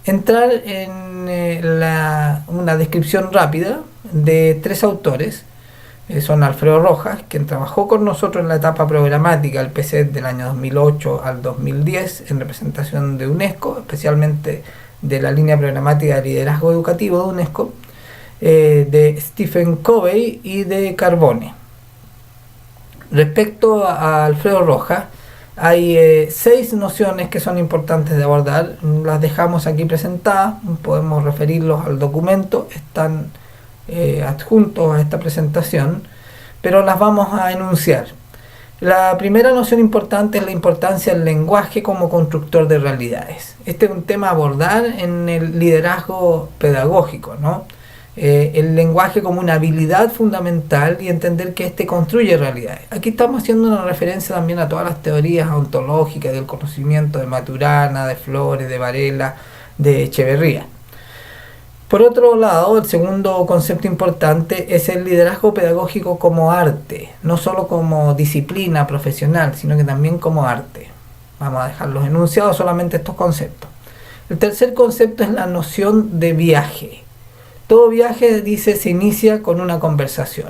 entrar en una descripción rápida de tres autores. Son Alfredo Rojas, quien trabajó con nosotros en la etapa programática del PCET del año 2008 al 2010 en representación de UNESCO, especialmente de la línea programática de liderazgo educativo de UNESCO, de Stephen Covey y de Carbone. Respecto a Alfredo Rojas, hay 6 nociones que son importantes de abordar. Las dejamos aquí presentadas, podemos referirlos al documento, están adjuntos a esta presentación, pero las vamos a enunciar. La primera noción importante es la importancia del lenguaje como constructor de realidades. Este es un tema a abordar en el liderazgo pedagógico, ¿no? El lenguaje como una habilidad fundamental y entender que éste construye realidades. Aquí estamos haciendo una referencia también a todas las teorías ontológicas del conocimiento de Maturana, de Flores, de Varela, de Echeverría. Por otro lado, el segundo concepto importante es el liderazgo pedagógico como arte, no solo como disciplina profesional, sino que también como arte. Vamos a dejar los enunciados solamente estos conceptos. El tercer concepto es la noción de viaje. Todo viaje, dice, se inicia con una conversación.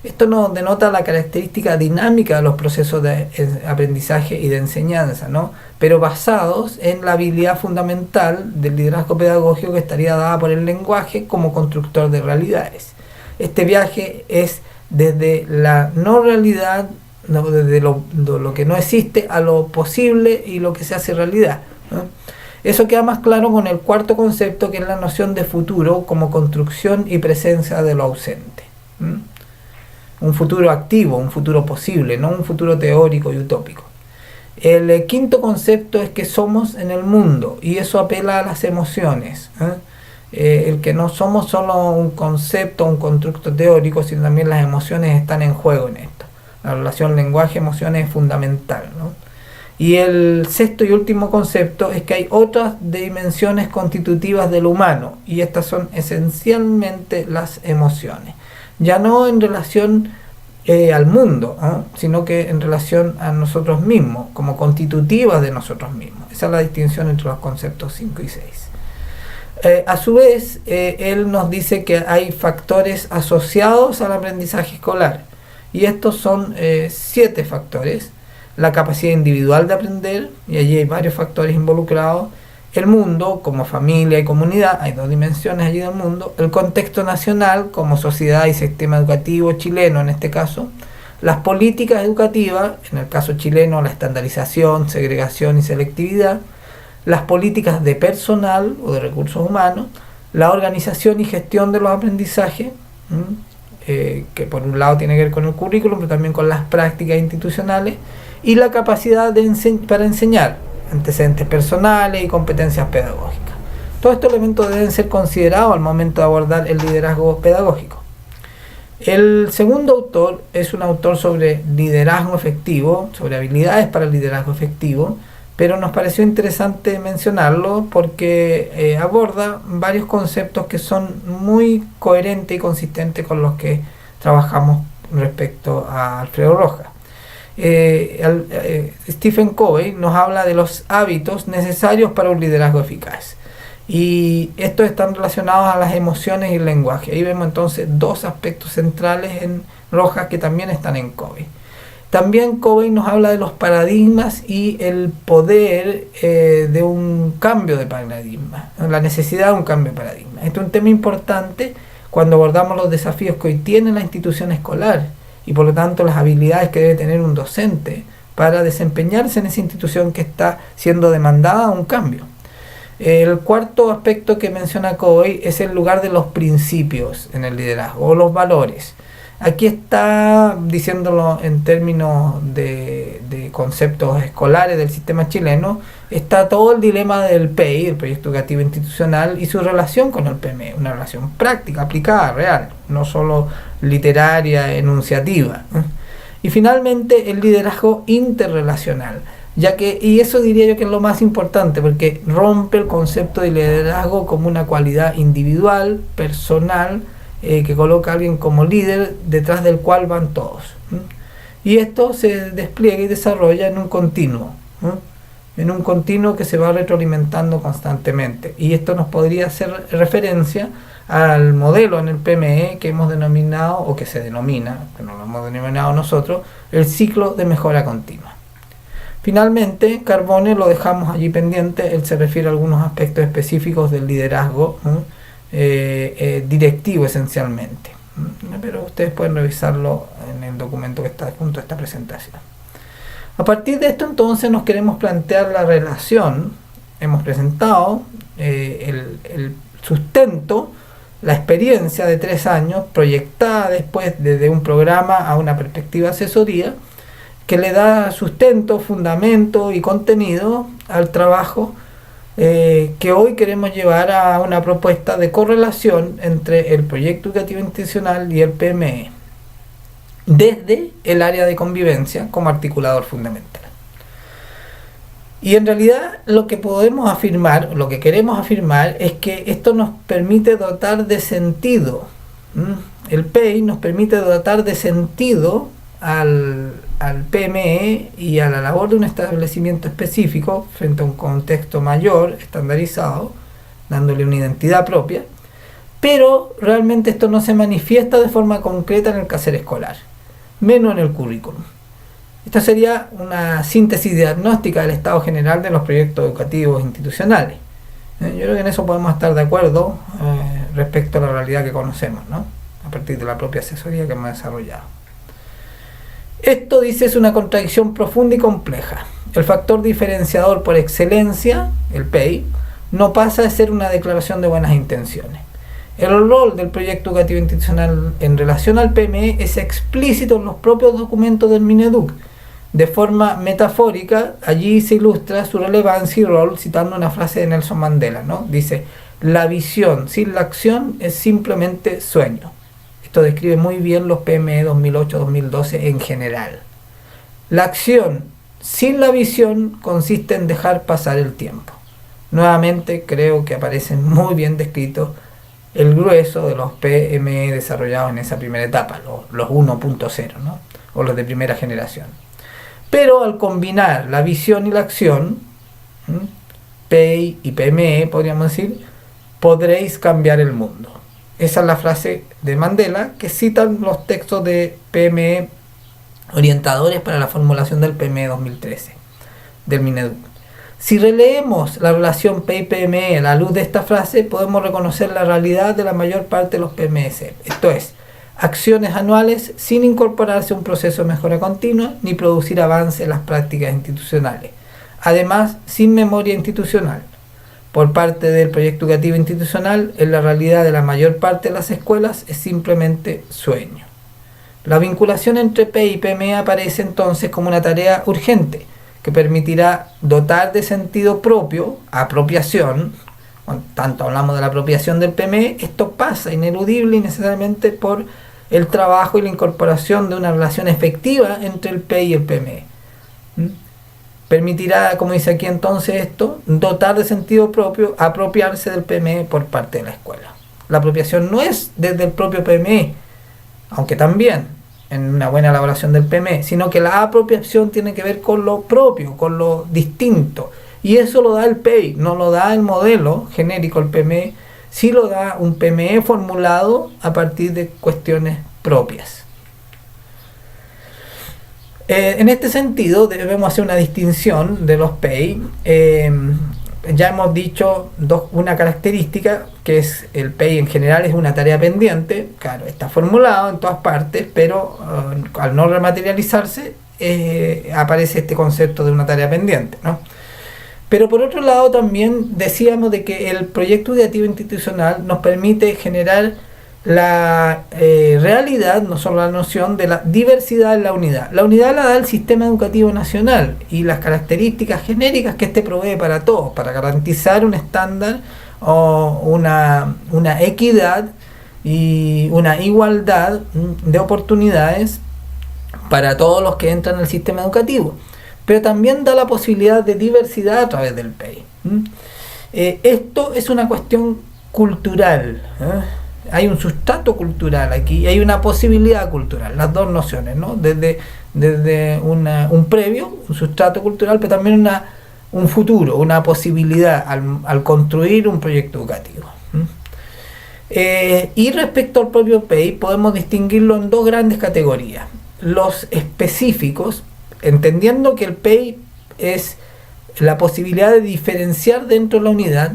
Esto nos denota la característica dinámica de los procesos de aprendizaje y de enseñanza, ¿no? Pero basados en la habilidad fundamental del liderazgo pedagógico que estaría dada por el lenguaje como constructor de realidades. Este viaje es desde la no realidad, desde lo que no existe a lo posible y lo que se hace realidad, ¿no? Eso queda más claro con el cuarto concepto, que es la noción de futuro como construcción y presencia de lo ausente. Un futuro activo, un futuro posible, no un futuro teórico y utópico. El quinto concepto es que somos en el mundo, y eso apela a las emociones. El que no somos solo un concepto, un constructo teórico, sino también las emociones están en juego en esto. La relación lenguaje-emociones es fundamental, ¿no? Y el sexto y último concepto es que hay otras dimensiones constitutivas del humano, y estas son esencialmente las emociones. Ya no en relación al mundo, sino que en relación a nosotros mismos, como constitutivas de nosotros mismos. Esa es la distinción entre los conceptos 5 y 6. A su vez, él nos dice que hay factores asociados al aprendizaje escolar, y estos son 7 factores. La capacidad individual de aprender, y allí hay varios factores involucrados. El mundo como familia y comunidad, hay 2 dimensiones allí del mundo. El contexto nacional como sociedad y sistema educativo chileno en este caso. Las políticas educativas, en el caso chileno la estandarización, segregación y selectividad. Las políticas de personal o de recursos humanos. La organización y gestión de los aprendizajes, que por un lado tiene que ver con el currículum, pero también con las prácticas institucionales. Y la capacidad para enseñar, antecedentes personales y competencias pedagógicas. Todos estos elementos deben ser considerados al momento de abordar el liderazgo pedagógico. El segundo autor es un autor sobre liderazgo efectivo, sobre habilidades para el liderazgo efectivo, pero nos pareció interesante mencionarlo porque aborda varios conceptos que son muy coherentes y consistentes con los que trabajamos respecto a Alfredo Rojas. Stephen Covey nos habla de los hábitos necesarios para un liderazgo eficaz, y estos están relacionados a las emociones y el lenguaje. Ahí vemos entonces 2 aspectos centrales en Rojas que también están en Covey. También Covey nos habla de los paradigmas y el poder de un cambio de paradigma, la necesidad de un cambio de paradigma. Este es un tema importante cuando abordamos los desafíos que hoy tiene la institución escolar, y por lo tanto las habilidades que debe tener un docente para desempeñarse en esa institución que está siendo demandada a un cambio. El cuarto aspecto que menciona Covey es el lugar de los principios en el liderazgo, o los valores. Aquí está, diciéndolo en términos de conceptos escolares del sistema chileno, está todo el dilema del PEI, el Proyecto Educativo Institucional, y su relación con el PME, una relación práctica, aplicada, real, no solo literaria, enunciativa. Y finalmente el liderazgo interrelacional, y eso diría yo que es lo más importante, porque rompe el concepto de liderazgo como una cualidad individual, personal, que coloca a alguien como líder detrás del cual van todos. Y esto se despliega y desarrolla en un continuo, en un continuo que se va retroalimentando constantemente. Y esto nos podría hacer referencia al modelo en el PME que hemos denominado, o que se denomina, que no lo hemos denominado nosotros, el ciclo de mejora continua. Finalmente, Carbone lo dejamos allí pendiente. Él se refiere a algunos aspectos específicos del liderazgo directivo esencialmente, pero ustedes pueden revisarlo en el documento que está junto a esta presentación. A partir de esto, entonces, nos queremos plantear la relación. Hemos presentado el sustento, la experiencia de 3 años proyectada después desde un programa a una perspectiva de asesoría que le da sustento, fundamento y contenido al trabajo que hoy queremos llevar a una propuesta de correlación entre el proyecto educativo institucional y el PME desde el área de convivencia como articulador fundamental. Y en realidad lo que podemos afirmar, lo que queremos afirmar, es que esto nos permite dotar de sentido. El PEI nos permite dotar de sentido al PME y a la labor de un establecimiento específico frente a un contexto mayor, estandarizado, dándole una identidad propia, pero realmente esto no se manifiesta de forma concreta en el quehacer escolar, menos en el currículum. Esta sería una síntesis diagnóstica del estado general de los proyectos educativos institucionales. Yo creo que en eso podemos estar de acuerdo respecto a la realidad que conocemos, ¿no? A partir de la propia asesoría que hemos desarrollado. Esto, dice, es una contradicción profunda y compleja. El factor diferenciador por excelencia, el PEI, no pasa de ser una declaración de buenas intenciones. El rol del proyecto educativo institucional en relación al PME es explícito en los propios documentos del Mineduc. De forma metafórica, allí se ilustra su relevancia y rol citando una frase de Nelson Mandela, ¿no? Dice: la visión sin la acción es simplemente sueño. Esto describe muy bien los PME 2008-2012 en general. La acción sin la visión consiste en dejar pasar el tiempo. Nuevamente creo que aparecen muy bien descritos el grueso de los PME desarrollados en esa primera etapa, los 1.0, ¿no? O los de primera generación. Pero al combinar la visión y la acción, PEI y PME, podríamos decir, podréis cambiar el mundo. Esa es la frase de Mandela que citan los textos de PME orientadores para la formulación del PME 2013, del Mineduc. Si releemos la relación PEI-PME a la luz de esta frase, podemos reconocer la realidad de la mayor parte de los PMS. Esto es, acciones anuales sin incorporarse a un proceso de mejora continua ni producir avance en las prácticas institucionales. Además, sin memoria institucional. Por parte del proyecto educativo institucional, en la realidad de la mayor parte de las escuelas es simplemente sueño. La vinculación entre PEI y PME aparece entonces como una tarea urgente que permitirá dotar de sentido propio, apropiación. Cuando tanto hablamos de la apropiación del PME, esto pasa ineludible y necesariamente por el trabajo y la incorporación de una relación efectiva entre el PEI y el PME. Permitirá, como dice aquí entonces esto, dotar de sentido propio, apropiarse del PME por parte de la escuela. La apropiación no es desde el propio PME, aunque también en una buena elaboración del PME, sino que la apropiación tiene que ver con lo propio, con lo distinto. Y eso lo da el PEI, no lo da el modelo genérico, el PME, sí lo da un PME formulado a partir de cuestiones propias. En este sentido debemos hacer una distinción de los PEI. Ya hemos dicho una característica, que es el PEI en general es una tarea pendiente. Claro, está formulado en todas partes, pero al no rematerializarse aparece este concepto de una tarea pendiente, ¿no? Pero por otro lado también decíamos de que el proyecto educativo institucional nos permite generar la realidad, no solo la noción de la diversidad en la unidad. La unidad la da el sistema educativo nacional y las características genéricas que éste provee para todos, para garantizar un estándar o una equidad y una igualdad de oportunidades para todos los que entran en el sistema educativo. Pero también da la posibilidad de diversidad a través del PEI. Esto es una cuestión cultural. Hay un sustrato cultural aquí y hay una posibilidad cultural, las dos nociones, ¿no? Desde un previo, un sustrato cultural, pero también un futuro, una posibilidad al construir un proyecto educativo. Y respecto al propio PEI, podemos distinguirlo en dos grandes categorías. Los específicos, entendiendo que el PEI es la posibilidad de diferenciar dentro de la unidad.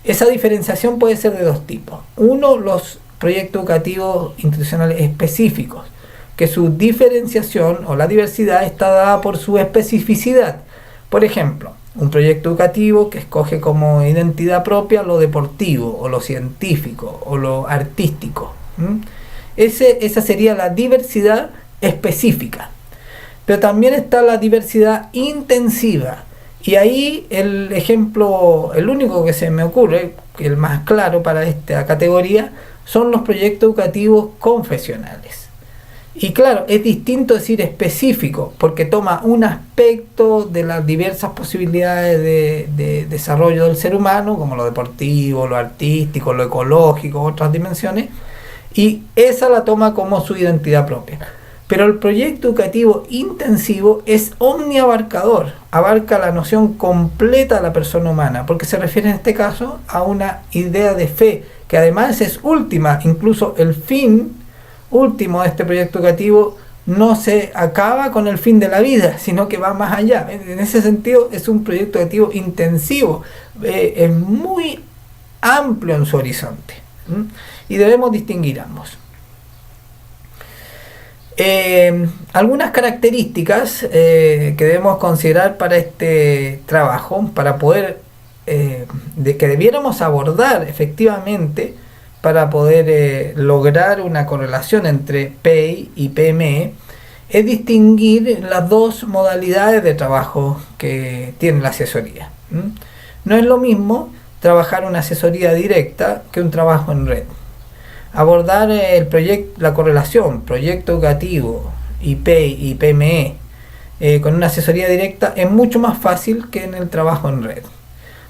Esa diferenciación puede ser de dos tipos. Uno, los proyectos educativos institucionales específicos, que su diferenciación o la diversidad está dada por su especificidad. Por ejemplo, un proyecto educativo que escoge como identidad propia lo deportivo o lo científico o lo artístico. Esa sería la diversidad específica. Pero también está la diversidad intensiva. Y ahí el ejemplo, el único que se me ocurre, el más claro para esta categoría, son los proyectos educativos confesionales. Y claro, es distinto decir específico, porque toma un aspecto de las diversas posibilidades de desarrollo del ser humano, como lo deportivo, lo artístico, lo ecológico, otras dimensiones, y esa la toma como su identidad propia. Pero el proyecto educativo intensivo es omniabarcador, abarca la noción completa de la persona humana, porque se refiere en este caso a una idea de fe, que además es última, incluso el fin último de este proyecto educativo no se acaba con el fin de la vida, sino que va más allá. En ese sentido es un proyecto educativo intensivo, es muy amplio en su horizonte, y debemos distinguir ambos. Algunas características que debemos considerar para este trabajo, para poder, que debiéramos abordar efectivamente para poder lograr una correlación entre PEI y PME, es distinguir las dos modalidades de trabajo que tiene la asesoría. No es lo mismo trabajar una asesoría directa que un trabajo en red. Abordar la correlación proyecto educativo y PEI y PME con una asesoría directa es mucho más fácil que en el trabajo en red.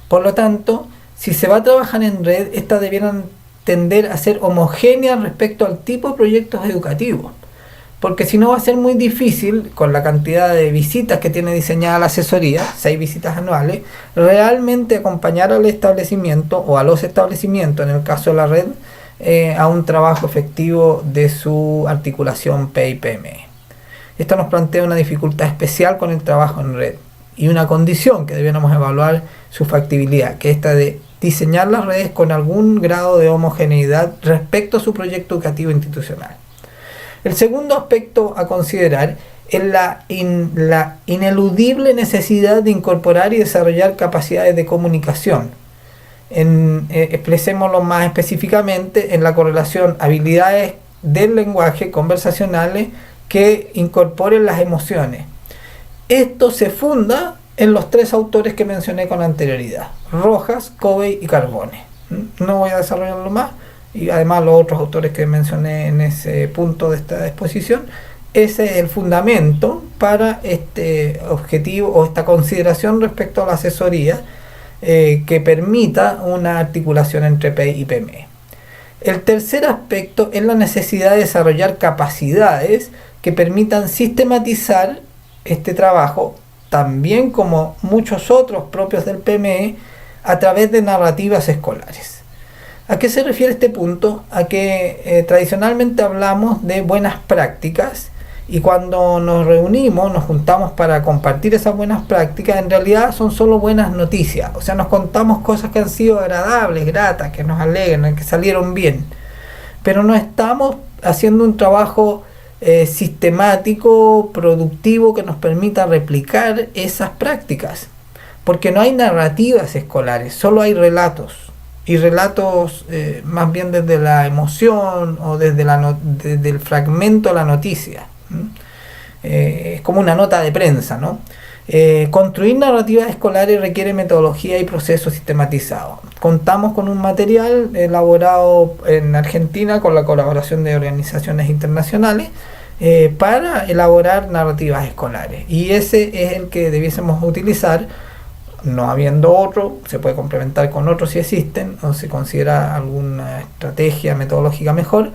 Por lo tanto, si se va a trabajar en red, estas debieran tender a ser homogéneas respecto al tipo de proyectos educativos, porque si no va a ser muy difícil, con la cantidad de visitas que tiene diseñada la asesoría, 6 visitas anuales, realmente acompañar al establecimiento o a los establecimientos, en el caso de la red, a un trabajo efectivo de su articulación PEI-PME. Esto nos plantea una dificultad especial con el trabajo en red y una condición que debiéramos evaluar su factibilidad, que es esta de diseñar las redes con algún grado de homogeneidad respecto a su proyecto educativo institucional. El segundo aspecto a considerar es la ineludible necesidad de incorporar y desarrollar capacidades de comunicación. Expresémoslo más específicamente en la correlación habilidades del lenguaje conversacionales que incorporen las emociones. Esto se funda en los tres autores que mencioné con anterioridad: Rojas, Covey y Carbone. No voy a desarrollarlo más, y además los otros autores que mencioné en ese punto de esta exposición. Ese es el fundamento para este objetivo o esta consideración respecto a la asesoría que permita una articulación entre PEI y PME. El tercer aspecto es la necesidad de desarrollar capacidades que permitan sistematizar este trabajo, también como muchos otros propios del PME, a través de narrativas escolares. ¿A qué se refiere este punto? A que tradicionalmente hablamos de buenas prácticas, y cuando nos reunimos, nos juntamos para compartir esas buenas prácticas, en realidad son solo buenas noticias. O sea, nos contamos cosas que han sido agradables, gratas, que nos alegran, que salieron bien. Pero no estamos haciendo un trabajo sistemático, productivo, que nos permita replicar esas prácticas. Porque no hay narrativas escolares, solo hay relatos. Y relatos más bien desde la emoción o desde el fragmento de la noticia. Es como una nota de prensa, ¿no? Construir narrativas escolares requiere metodología y procesos sistematizados. Contamos con un material elaborado en Argentina con la colaboración de organizaciones internacionales para elaborar narrativas escolares, y ese es el que debiésemos utilizar, no habiendo otro. Se puede complementar con otros si existen o se considera alguna estrategia metodológica mejor,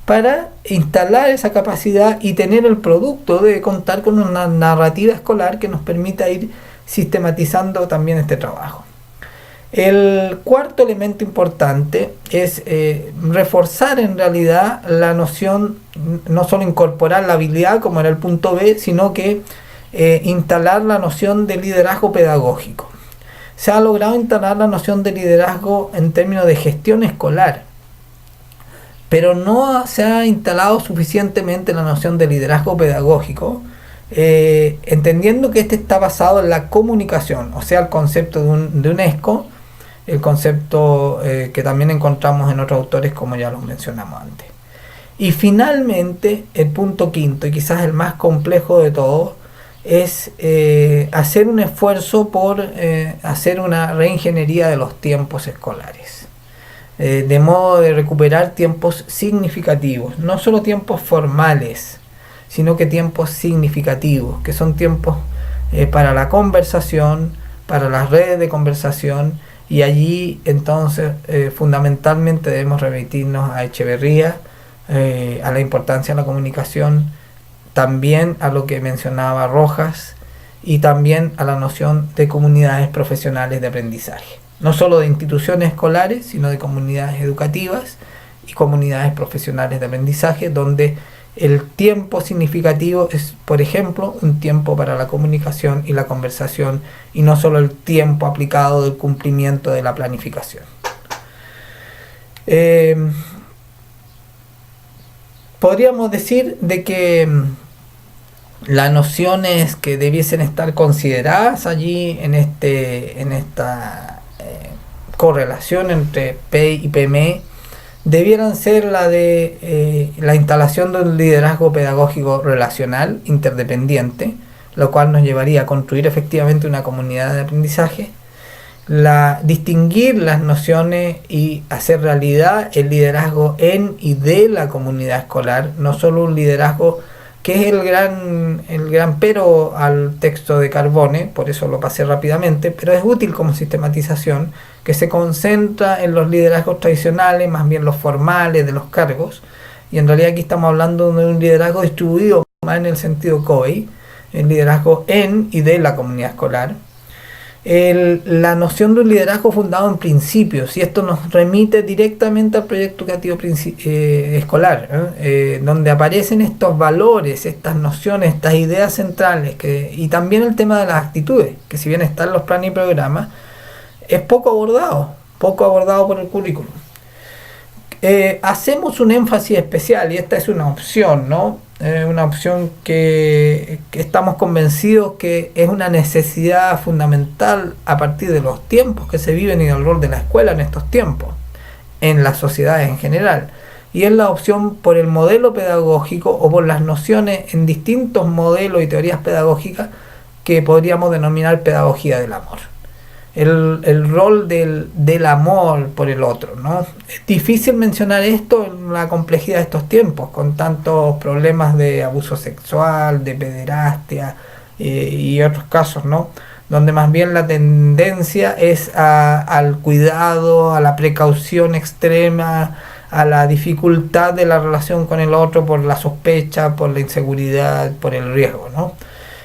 para instalar esa capacidad y tener el producto de contar con una narrativa escolar que nos permita ir sistematizando también este trabajo. El cuarto elemento importante es reforzar en realidad la noción, no solo incorporar la habilidad como era el punto B, sino que instalar la noción de liderazgo pedagógico. Se ha logrado instalar la noción de liderazgo en términos de gestión escolar, pero no se ha instalado suficientemente la noción de liderazgo pedagógico, entendiendo que este está basado en la comunicación, o sea, el concepto de UNESCO, el concepto que también encontramos en otros autores como ya los mencionamos antes. Y finalmente, el punto quinto, y quizás el más complejo de todos, es hacer un esfuerzo por hacer una reingeniería de los tiempos escolares, de modo de recuperar tiempos significativos, no solo tiempos formales, sino que tiempos significativos, que son tiempos para la conversación, para las redes de conversación, y allí entonces fundamentalmente debemos remitirnos a Echeverría, a la importancia de la comunicación, también a lo que mencionaba Rojas y también a la noción de comunidades profesionales de aprendizaje, no solo de instituciones escolares, sino de comunidades educativas y comunidades profesionales de aprendizaje, donde el tiempo significativo es, por ejemplo, un tiempo para la comunicación y la conversación, y no solo el tiempo aplicado del cumplimiento de la planificación. Podríamos decir de que las nociones que debiesen estar consideradas allí en esta correlación entre P y PME debieran ser la de la instalación de un liderazgo pedagógico relacional interdependiente, lo cual nos llevaría a construir efectivamente una comunidad de aprendizaje, distinguir las nociones y hacer realidad el liderazgo en y de la comunidad escolar, no solo un liderazgo que es el gran pero al texto de Carbone, por eso lo pasé rápidamente, pero es útil como sistematización, que se concentra en los liderazgos tradicionales, más bien los formales de los cargos, y en realidad aquí estamos hablando de un liderazgo distribuido más en el sentido COBE, el liderazgo en y de la comunidad escolar. La noción de un liderazgo fundado en principios, y esto nos remite directamente al proyecto educativo escolar, donde aparecen estos valores, estas nociones, estas ideas centrales, y también el tema de las actitudes, que si bien están los planes y programas, es poco abordado por el currículum. Hacemos un énfasis especial, y esta es una opción, ¿no? Una opción que estamos convencidos que es una necesidad fundamental a partir de los tiempos que se viven y del rol de la escuela en estos tiempos, en las sociedades en general, y es la opción por el modelo pedagógico o por las nociones en distintos modelos y teorías pedagógicas que podríamos denominar pedagogía del amor. El rol del amor por el otro, ¿no? Es difícil mencionar esto en la complejidad de estos tiempos, con tantos problemas de abuso sexual, de pederastia y otros casos, ¿no? Donde más bien la tendencia es al cuidado, a la precaución extrema, a la dificultad de la relación con el otro por la sospecha, por la inseguridad, por el riesgo, ¿no?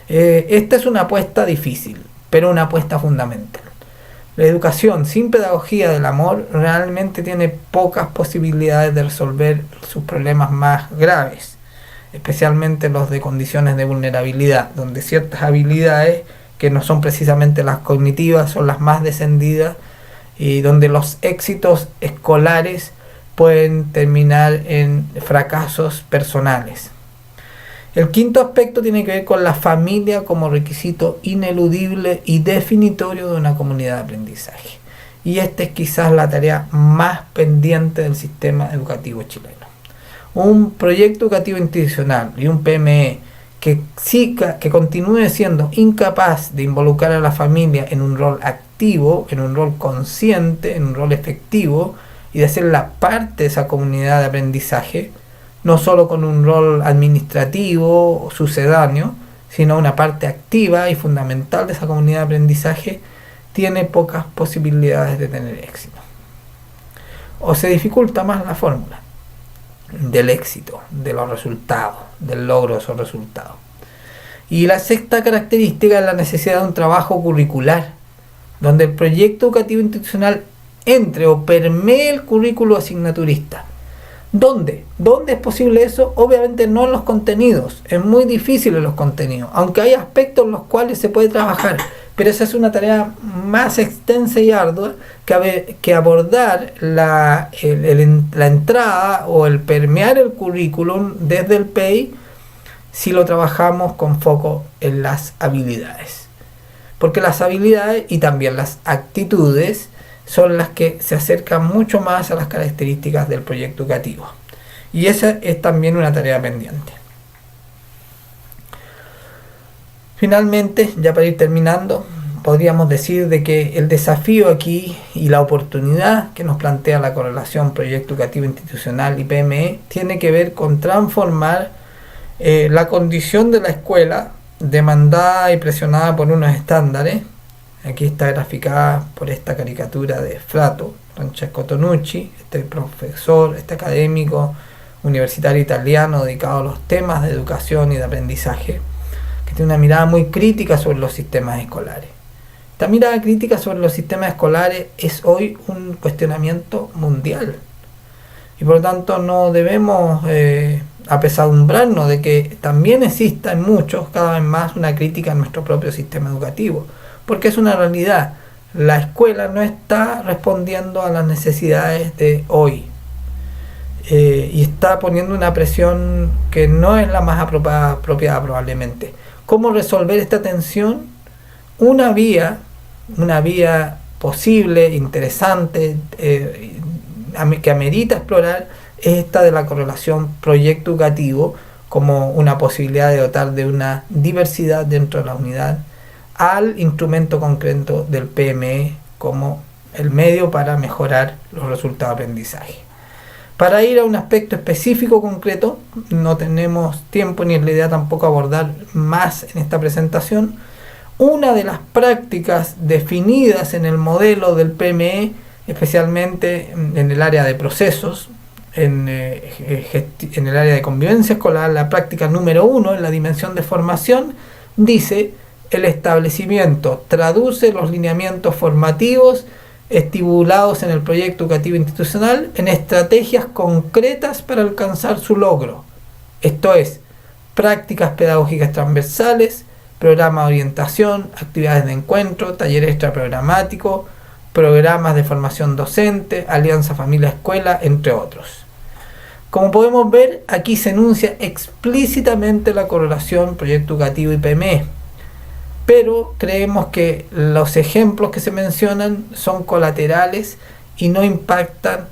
Esta es una apuesta difícil, pero una apuesta fundamental. La educación sin pedagogía del amor realmente tiene pocas posibilidades de resolver sus problemas más graves, especialmente los de condiciones de vulnerabilidad, donde ciertas habilidades que no son precisamente las cognitivas son las más descendidas, y donde los éxitos escolares pueden terminar en fracasos personales. El quinto aspecto tiene que ver con la familia como requisito ineludible y definitorio de una comunidad de aprendizaje. Y esta es quizás la tarea más pendiente del sistema educativo chileno. Un proyecto educativo institucional y un PME que continúe siendo incapaz de involucrar a la familia en un rol activo, en un rol consciente, en un rol efectivo, y de hacerla parte de esa comunidad de aprendizaje, no solo con un rol administrativo o sucedáneo, sino una parte activa y fundamental de esa comunidad de aprendizaje, tiene pocas posibilidades de tener éxito. O se dificulta más la fórmula del éxito, de los resultados, del logro de esos resultados. Y la sexta característica es la necesidad de un trabajo curricular, donde el proyecto educativo institucional entre o permee el currículo asignaturista. ¿Dónde? ¿Dónde es posible eso? Obviamente no en los contenidos, es muy difícil en los contenidos, aunque hay aspectos en los cuales se puede trabajar, pero esa es una tarea más extensa y ardua que abordar la entrada o el permear el currículum desde el PEI si lo trabajamos con foco en las habilidades. Porque las habilidades y también las actitudes son las que se acercan mucho más a las características del proyecto educativo. Y esa es también una tarea pendiente. Finalmente, ya para ir terminando, podríamos decir de que el desafío aquí y la oportunidad que nos plantea la correlación proyecto educativo institucional y PME tiene que ver con transformar la condición de la escuela demandada y presionada por unos estándares. Aquí está graficada por esta caricatura de Frato, Francesco Tonucci, este profesor, este académico universitario italiano dedicado a los temas de educación y de aprendizaje, que tiene una mirada muy crítica sobre los sistemas escolares. Esta mirada crítica sobre los sistemas escolares es hoy un cuestionamiento mundial y por lo tanto no debemos apesadumbrarnos de que también exista en muchos cada vez más una crítica a nuestro propio sistema educativo, porque es una realidad. La escuela no está respondiendo a las necesidades de hoy y está poniendo una presión que no es la más apropiada probablemente. ¿Cómo resolver esta tensión? Una vía posible, interesante, que amerita explorar es esta de la correlación proyecto educativo como una posibilidad de dotar de una diversidad dentro de la unidad al instrumento concreto del PME como el medio para mejorar los resultados de aprendizaje. Para ir a un aspecto específico concreto, no tenemos tiempo ni es la idea tampoco abordar más en esta presentación. Una de las prácticas definidas en el modelo del PME, especialmente en el área de procesos, en el área de convivencia escolar, la práctica número 1 en la dimensión de formación, dice: el establecimiento traduce los lineamientos formativos estipulados en el proyecto educativo institucional en estrategias concretas para alcanzar su logro. Esto es, prácticas pedagógicas transversales, programas de orientación, actividades de encuentro, talleres extraprogramáticos, programas de formación docente, alianza familia-escuela, entre otros. Como podemos ver, aquí se enuncia explícitamente la correlación proyecto educativo y PME, pero creemos que los ejemplos que se mencionan son colaterales y no impactan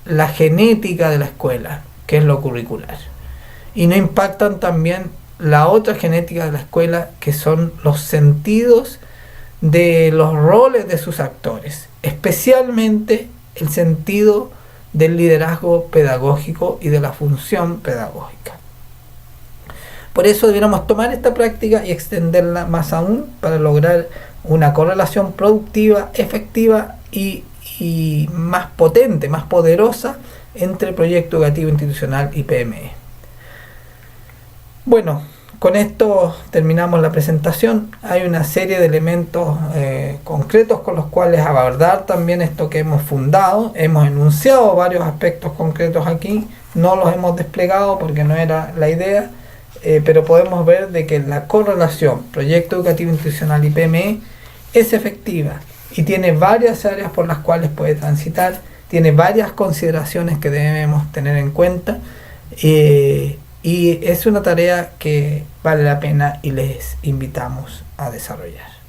la genética de la escuela, que es lo curricular, y no impactan también la otra genética de la escuela, que son los sentidos de los roles de sus actores, especialmente el sentido del liderazgo pedagógico y de la función pedagógica. Por eso debiéramos tomar esta práctica y extenderla más aún para lograr una correlación productiva, efectiva y más potente, más poderosa entre proyecto educativo institucional y PME. Bueno, con esto terminamos la presentación. Hay una serie de elementos concretos con los cuales abordar también esto que hemos fundado. Hemos enunciado varios aspectos concretos aquí, no los hemos desplegado porque no era la idea, pero podemos ver de que la correlación proyecto educativo institucional y PME es efectiva y tiene varias áreas por las cuales puede transitar, tiene varias consideraciones que debemos tener en cuenta y es una tarea que vale la pena y les invitamos a desarrollar.